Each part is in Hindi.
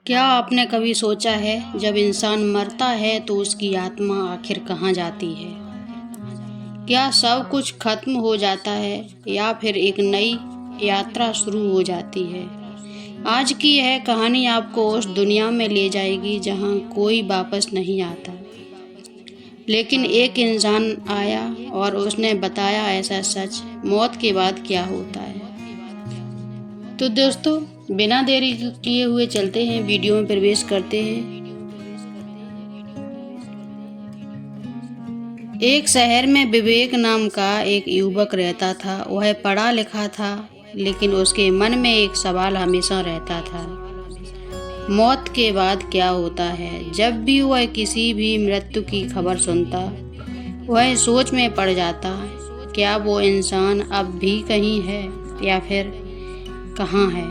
क्या आपने कभी सोचा है जब इंसान मरता है तो उसकी आत्मा आखिर कहाँ जाती है? क्या सब कुछ खत्म हो जाता है या फिर एक नई यात्रा शुरू हो जाती है? आज की यह कहानी आपको उस दुनिया में ले जाएगी जहाँ कोई वापस नहीं आता। लेकिन एक इंसान आया और उसने बताया ऐसा सच, मौत के बाद क्या होता है। तो दोस्तों, बिना देरी किए हुए चलते हैं, वीडियो में प्रवेश करते हैं। एक शहर में विवेक नाम का एक युवक रहता था। वह पढ़ा लिखा था, लेकिन उसके मन में एक सवाल हमेशा रहता था, मौत के बाद क्या होता है। जब भी वह किसी भी मृत्यु की खबर सुनता, वह सोच में पड़ जाता, क्या वो इंसान अब भी कहीं है या फिर कहाँ है।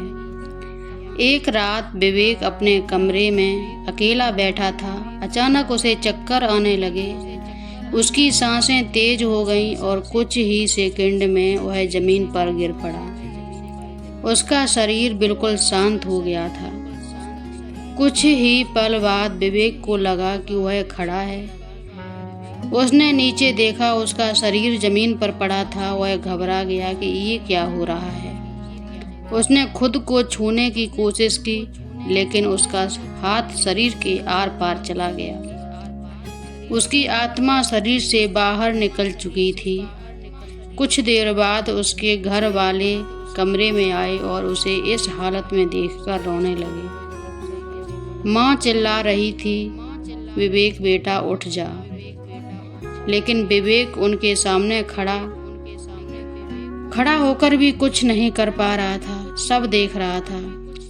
एक रात विवेक अपने कमरे में अकेला बैठा था। अचानक उसे चक्कर आने लगे, उसकी सांसें तेज हो गईं और कुछ ही सेकंड में वह जमीन पर गिर पड़ा। उसका शरीर बिल्कुल शांत हो गया था। कुछ ही पल बाद विवेक को लगा कि वह खड़ा है। उसने नीचे देखा, उसका शरीर जमीन पर पड़ा था। वह घबरा गया कि ये क्या हो रहा है। उसने खुद को छूने की कोशिश की, लेकिन उसका हाथ शरीर के आर पार चला गया। उसकी आत्मा शरीर से बाहर निकल चुकी थी। कुछ देर बाद उसके घर वाले कमरे में आए और उसे इस हालत में देखकर रोने लगे। माँ चिल्ला रही थी, विवेक बेटा उठ जा। लेकिन विवेक उनके सामने खड़ा होकर भी कुछ नहीं कर पा रहा था। सब देख रहा था,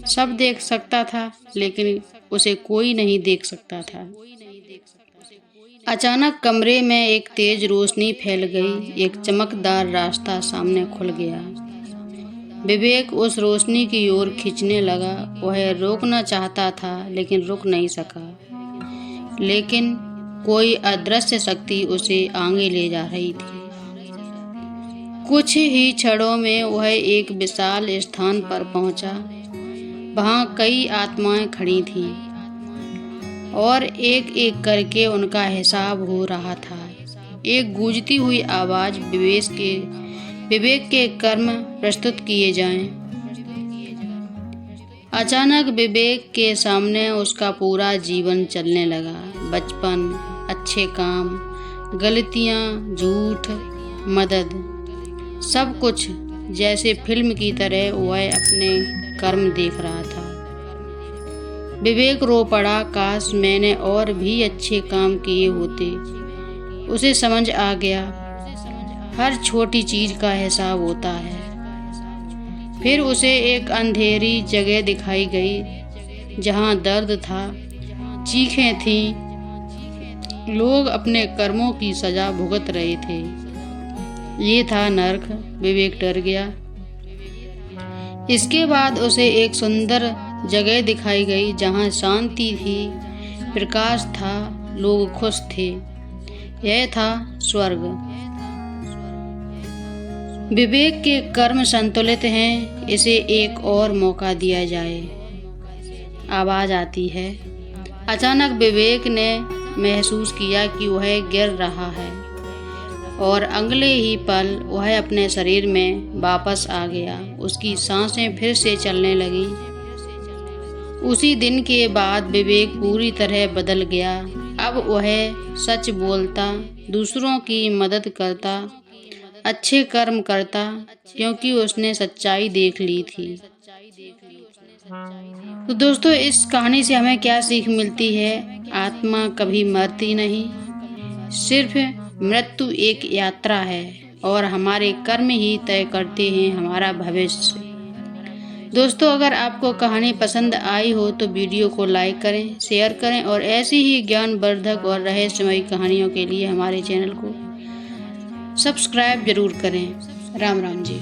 सब देख सकता था, लेकिन उसे कोई नहीं देख सकता था। अचानक कमरे में एक तेज रोशनी फैल गई। एक चमकदार रास्ता सामने खुल गया। विवेक उस रोशनी की ओर खींचने लगा। वह रोकना चाहता था, लेकिन रुक नहीं सका। लेकिन कोई अदृश्य शक्ति उसे आगे ले जा रही थी। कुछ ही क्षणों में वह एक विशाल स्थान पर पहुंचा। वहां कई आत्माएं खड़ी थीं और एक एक करके उनका हिसाब हो रहा था। एक गूंजती हुई आवाज, विवेक के कर्म प्रस्तुत किए जाएं। अचानक विवेक के सामने उसका पूरा जीवन चलने लगा। बचपन, अच्छे काम, गलतियां, झूठ, मदद, सब कुछ जैसे फिल्म की तरह वह अपने कर्म देख रहा था। विवेक रो पड़ा, काश मैंने और भी अच्छे काम किए होते। उसे समझ आ गया, हर छोटी चीज का हिसाब होता है। फिर उसे एक अंधेरी जगह दिखाई गई, जहां दर्द था, चीखें थीं, लोग अपने कर्मों की सजा भुगत रहे थे। ये था नर्क। विवेक डर गया। इसके बाद उसे एक सुंदर जगह दिखाई गई, जहां शांति थी, प्रकाश था, लोग खुश थे। यह था स्वर्ग। विवेक के कर्म संतुलित हैं, इसे एक और मौका दिया जाए। आवाज आती है। अचानक विवेक ने महसूस किया कि वह गिर रहा है और अगले ही पल वह अपने शरीर में वापस आ गया। उसकी सांसें फिर से चलने लगी। उसी दिन के बाद विवेक पूरी तरह बदल गया। अब वह सच बोलता, दूसरों की मदद करता, अच्छे कर्म करता, क्योंकि उसने सच्चाई देख ली थी। तो दोस्तों, इस कहानी से हमें क्या सीख मिलती है? आत्मा कभी मरती नहीं, सिर्फ मृत्यु एक यात्रा है और हमारे कर्म ही तय करते हैं हमारा भविष्य। दोस्तों, अगर आपको कहानी पसंद आई हो तो वीडियो को लाइक करें, शेयर करें और ऐसी ही ज्ञानवर्धक और रहस्यमयी कहानियों के लिए हमारे चैनल को सब्सक्राइब जरूर करें। राम राम जी।